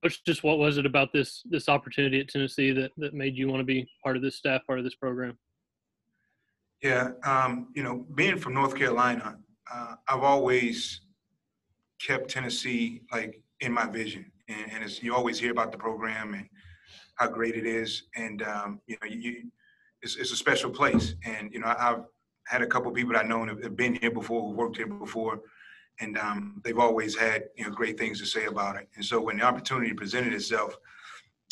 Coach, just what was it about this opportunity at Tennessee that made you want to be part of this staff, part of this program? Yeah, being from North Carolina, I've always kept Tennessee like in my vision, and it's, you always hear about the program and how great it is, and it's a special place. And I've had a couple of people that I know have been here before, who worked here before, and they've always had great things to say about it. And so when the opportunity presented itself,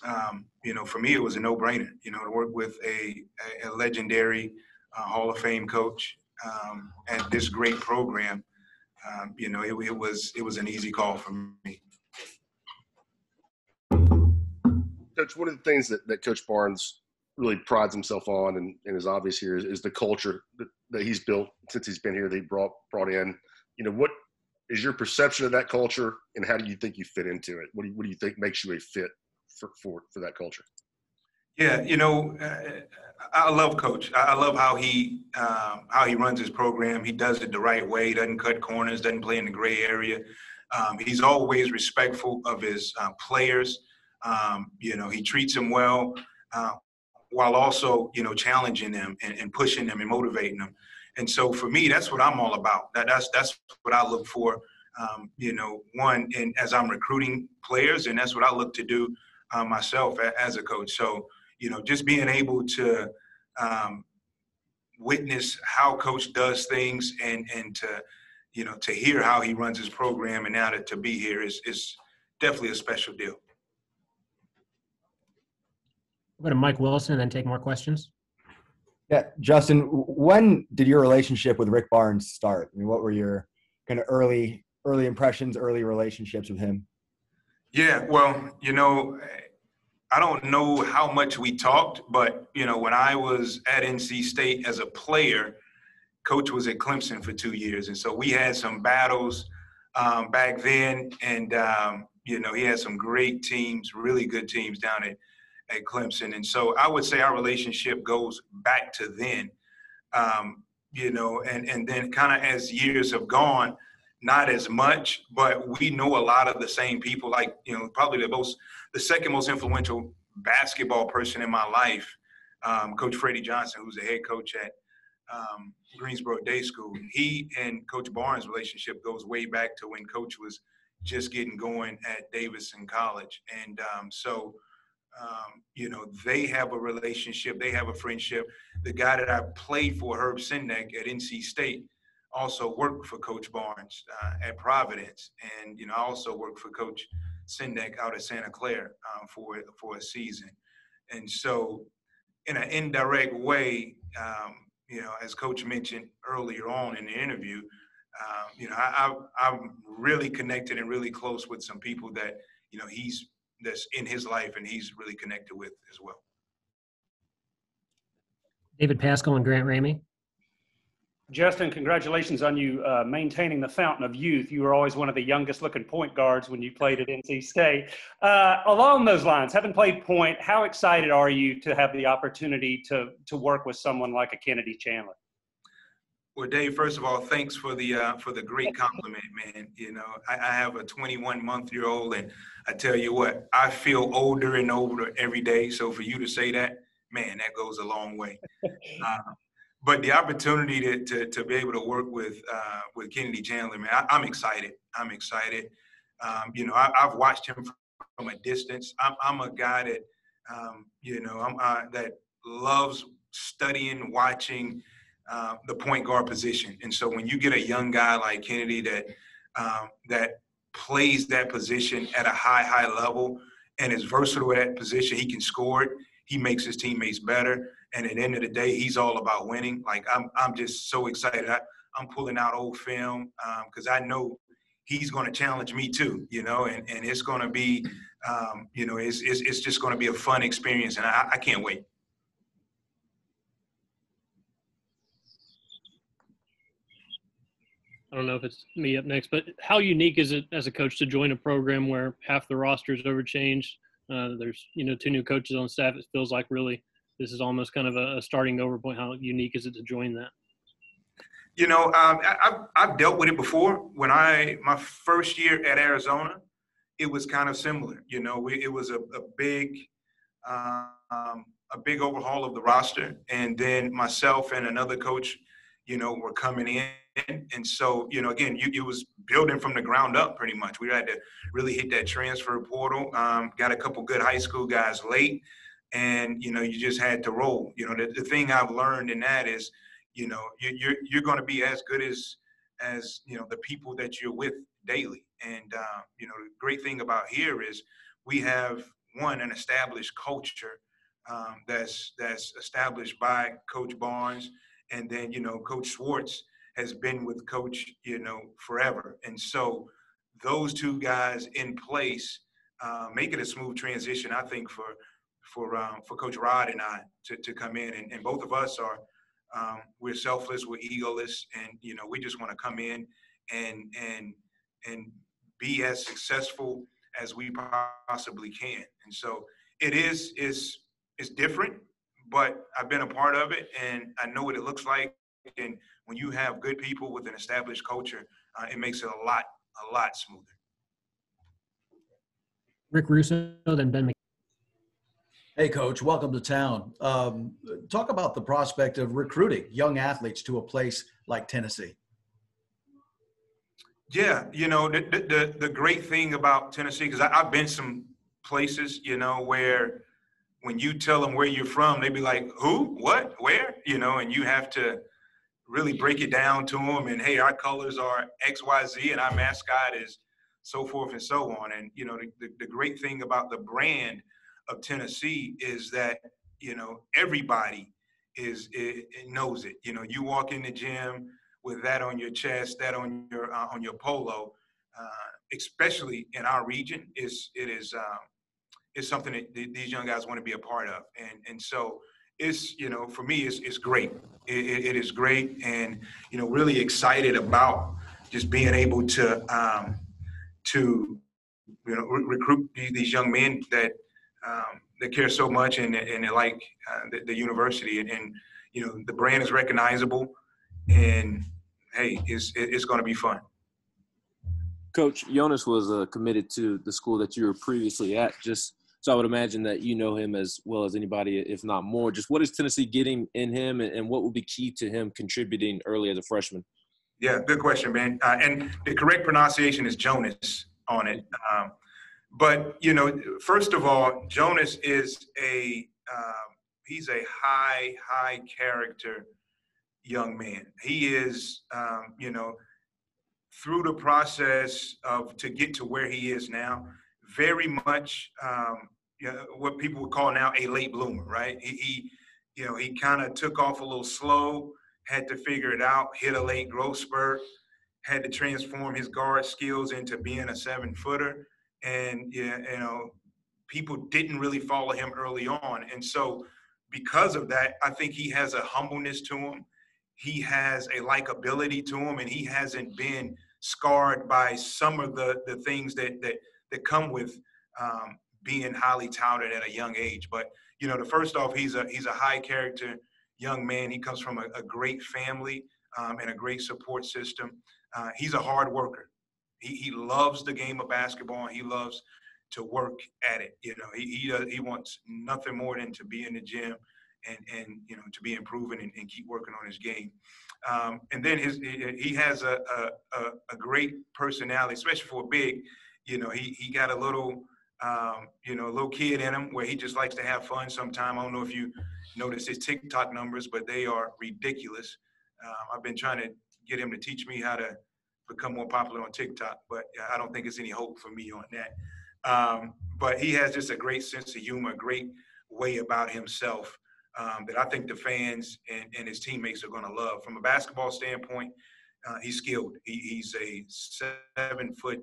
for me it was a no-brainer. To work with a legendary Hall of Fame coach at this great program. It was an easy call for me. Coach, one of the things that Coach Barnes really prides himself on and is obvious here is the culture that he's built since he's been here, that he brought in. What is your perception of that culture, and how do you think you fit into it? What do you think makes you a fit for that culture? Yeah, I love Coach. I love how he runs his program. He does it the right way. He doesn't cut corners, doesn't play in the gray area. He's always respectful of his players. He treats them well, while also, challenging them and pushing them and motivating them. And so for me, that's what I'm all about. That's what I look for, one, and as I'm recruiting players, and that's what I look to do myself as a coach. So, just being able to witness how Coach does things and to hear how he runs his program, and now to be here is definitely a special deal. We'll go to Mike Wilson and then take more questions. Yeah, Justin, when did your relationship with Rick Barnes start? I mean, what were your kind of early impressions, early relationships with him? Yeah, well, I don't know how much we talked, but, when I was at NC State as a player, Coach was at Clemson for 2 years. And so we had some battles back then. And, he had some great teams, really good teams down at Clemson. And so I would say our relationship goes back to then, and then kind of as years have gone, not as much, but we know a lot of the same people. Like, probably the second most influential basketball person in my life, Coach Freddie Johnson, who's the head coach at Greensboro Day School. He and Coach Barnes' relationship goes way back to when Coach was just getting going at Davidson College. And they have a relationship, they have a friendship. The guy that I played for, Herb Sendek at NC State, also worked for Coach Barnes at Providence. And, I also worked for Coach Sendek out at Santa Clara for a season. And so in an indirect way, as Coach mentioned earlier on in the interview, I'm really connected and really close with some people that, that's in his life and he's really connected with as well. David Pascal and Grant Ramey. Justin, congratulations on you maintaining the fountain of youth. You were always one of the youngest looking point guards when you played at NC State. Along those lines, having played point, how excited are you to have the opportunity to work with someone like a Kennedy Chandler? Well, Dave, first of all, thanks for the great compliment, man. I have a 21-month-old, and I tell you what, I feel older and older every day. So for you to say that, man, that goes a long way. But the opportunity to be able to work with Kennedy Chandler, man, I'm excited. I'm excited. I've watched him from a distance. I'm a guy that, that loves studying, watching the point guard position. And so when you get a young guy like Kennedy that plays that position at a high level and is versatile at that position, he can score it. He makes his teammates better. And at the end of the day, he's all about winning. Like, I'm just so excited. I'm pulling out old film because I know he's going to challenge me too, and it's going to be, it's just going to be a fun experience. And I can't wait. I don't know if it's me up next, but how unique is it as a coach to join a program where half the roster is overchanged? There's, 2 new coaches on staff. It feels like really this is almost kind of a starting over point. How unique is it to join that? I've dealt with it before. When my first year at Arizona, it was kind of similar. You know, it was a big overhaul of the roster, and then myself and another coach, you know, were coming in, and so, you know, again, it was building from the ground up pretty much. We had to really hit that transfer portal. Got a couple good high school guys late, and you know, you just had to roll. You know, the thing I've learned in that is, you know, you're going to be as good as you know, the people that you're with daily. And you know, the great thing about here is we have an established culture that's established by Coach Barnes, and then, you know, Coach Schwartz has been with Coach, you know, forever. And so those two guys in place make it a smooth transition, I think, for Coach Rod and I to come in, and both of us are we're selfless, we're egoless, and you know, we just want to come in and be as successful as we possibly can. And so it is different, but I've been a part of it, and I know what it looks like. And when you have good people with an established culture, it makes it a lot smoother. Rick Russo, then Ben McKee. Hey, Coach, welcome to town. Talk about the prospect of recruiting young athletes to a place like Tennessee. Yeah, you know, the great thing about Tennessee, because I've been some places, you know, where when you tell them where you're from, they be like, who, what, where, you know, and you have to really break it down to them. And, hey, our colors are X, Y, Z, and our mascot is so forth and so on. And, you know, the great thing about the brand of Tennessee is that, you know, everybody knows it. You know, you walk in the gym with that on your chest, that on your polo, especially in our region, it is something that these young guys want to be a part of. And so it's, you know, for me, it's great. It is great, and, you know, really excited about just being able to you know, recruit these young men that care so much, and they like the university, and you know, the brand is recognizable, and hey, it's going to be fun. Coach, Jonas was committed to the school that you were previously at. Just so I would imagine that you know him as well as anybody, if not more. Just what is Tennessee getting in him, and what will be key to him contributing early as a freshman? Yeah, good question, man. And the correct pronunciation is Jonas on it. But, you know, first of all, Jonas is he's a high character young man. He is, you know, through the process to get to where he is now, very much you know, what people would call now a late bloomer, right? He you know, he kind of took off a little slow, had to figure it out, hit a late growth spurt, had to transform his guard skills into being a 7-footer. And, yeah, you know, people didn't really follow him early on. And so because of that, I think he has a humbleness to him. He has a likability to him, and he hasn't been scarred by some of the things that come with being highly touted at a young age. But, you know, first off, he's a high character young man. He comes from a great family and a great support system. He's a hard worker. He loves the game of basketball, and he loves to work at it. You know, he wants nothing more than to be in the gym and you know, to be improving and keep working on his game. And then he has a great personality, especially for a big. You know, he got a little you know, a little kid in him where he just likes to have fun sometime. I don't know if you notice his TikTok numbers, but they are ridiculous. I've been trying to get him to teach me how to become more popular on TikTok, but I don't think there's any hope for me on that. But he has just a great sense of humor, a great way about himself that I think the fans and his teammates are going to love. From a basketball standpoint, he's skilled. He's a 7-foot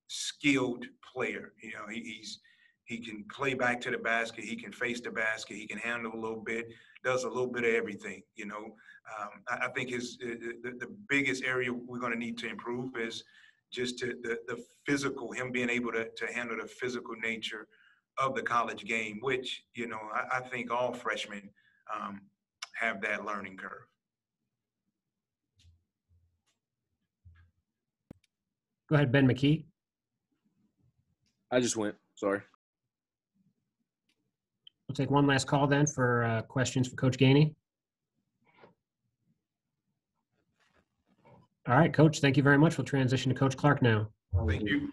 skilled player. You know, he can play back to the basket. He can face the basket. He can handle a little bit. Does a little bit of everything. You know, I think the biggest area we're going to need to improve is just the physical. Him being able to handle the physical nature of the college game, which, you know, I think all freshmen have that learning curve. Go ahead, Ben McKee. I just went. Sorry. We'll take one last call then for questions for Coach Gainey. All right, Coach, thank you very much. We'll transition to Coach Clark now. Thank you.